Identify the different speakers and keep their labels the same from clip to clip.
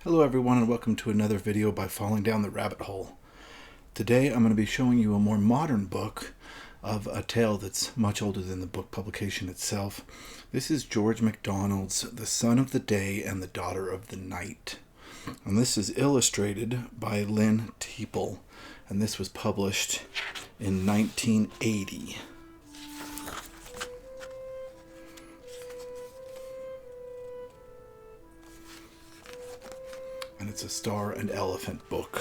Speaker 1: Hello everyone and welcome to another video by Falling Down the Rabbit Hole. Today I'm going to be showing you a more modern book of a tale that's much older than the book publication itself. This is George MacDonald's The Son of the Day and the Daughter of the Night. And this is illustrated by Lyn Teeple, and this was published in 1980. And it's a star and elephant book.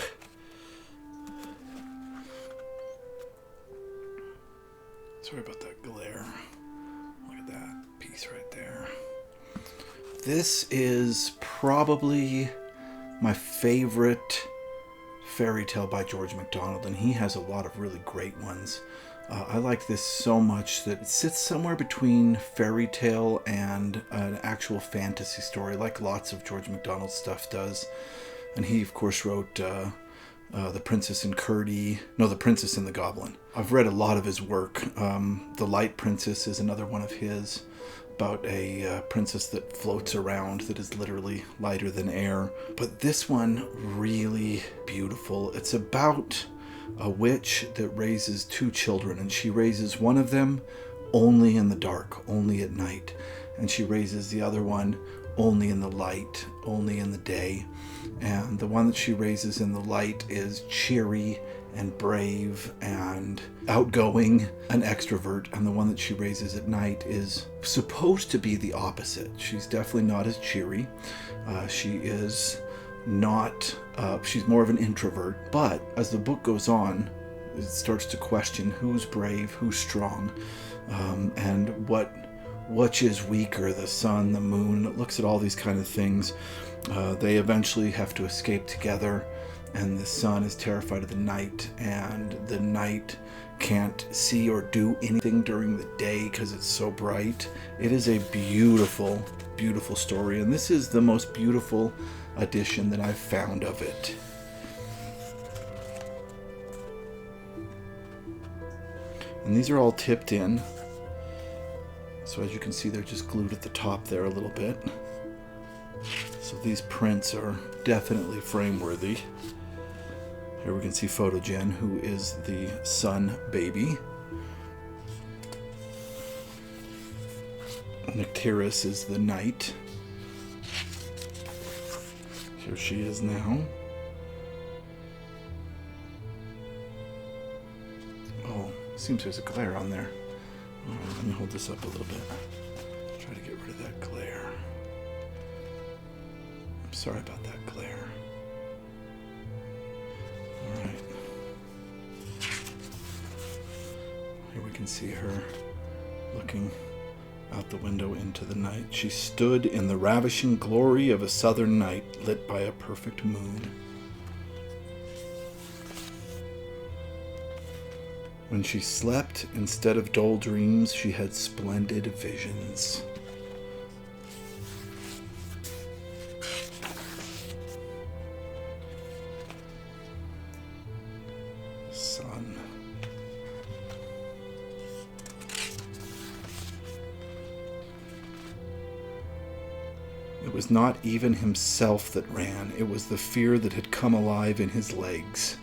Speaker 1: Sorry about that glare. Look at that piece right there. This is probably my favorite fairy tale by George MacDonald, and he has a lot of really great ones. I like this so much that it sits somewhere between fairy tale and an actual fantasy story, like lots of George MacDonald stuff does. And he, of course, wrote The Princess and The Princess and the Goblin. I've read a lot of his work. The Light Princess is another one of his, about a princess that floats around that is literally lighter than air. But this one, really beautiful. It's about a witch that raises two children, and she raises one of them only in the dark, only at night, and she raises the other one only in the light, only in the day. And the one that she raises in the light is cheery and brave and outgoing, an extrovert, and the one that she raises at night is supposed to be the opposite. She's definitely not as cheery. She is not, she's more of an introvert. But as the book goes on, it starts to question who's brave, who's strong, and which is weaker, the sun, the moon. It looks at all these kind of things. They eventually have to escape together, and the sun is terrified of the night, and the night can't see or do anything during the day because it's so bright. It is a beautiful, beautiful story, and this is the most beautiful edition that I've found of it. And these are all tipped in, so as you can see, they're just glued at the top there a little bit. So these prints are definitely frame-worthy. Here we can see Photogen, who is the sun baby. Nycteris is the night. Here she is now. Oh, seems there's a glare on there. All right, let me hold this up a little bit. Try to get rid of that glare. I'm sorry about that glare. All right. Here we can see her looking out the window into the night. She stood in the ravishing glory of a southern night lit by a perfect moon. When she slept, instead of dull dreams, she had splendid visions. Sun. It was not even himself that ran. It was the fear that had come alive in his legs.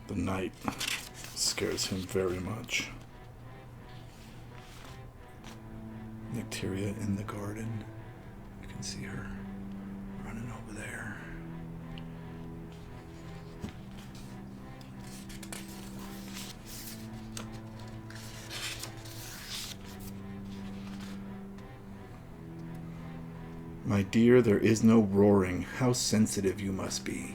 Speaker 1: The night scares him very much. Nycteria in the garden. You can see her running over there. My dear, there is no roaring. How sensitive you must be.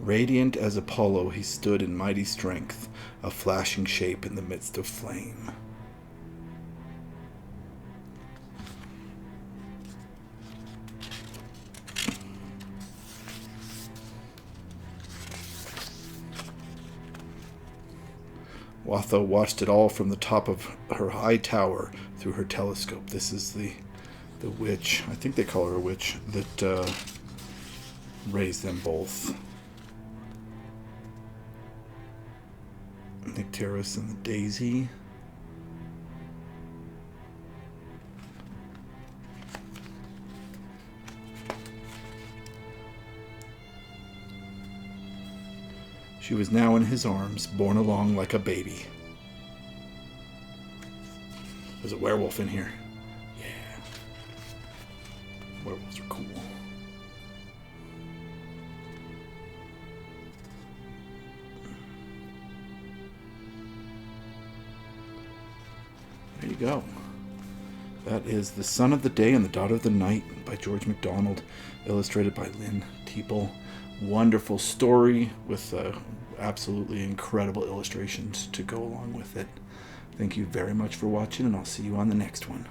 Speaker 1: Radiant as Apollo, he stood in mighty strength, a flashing shape in the midst of flame. Watho watched it all from the top of her high tower through her telescope. This is the witch, I think they call her a witch, that raised them both. Nycteris and the daisy. She was now in his arms, borne along like a baby. There's a werewolf in here. Yeah. Werewolves are cool. There you go. That is The Son of the Day and the Daughter of the Night by George MacDonald, illustrated by Lyn Teeple. Wonderful story with absolutely incredible illustrations to go along with it. Thank you very much for watching, and I'll see you on the next one.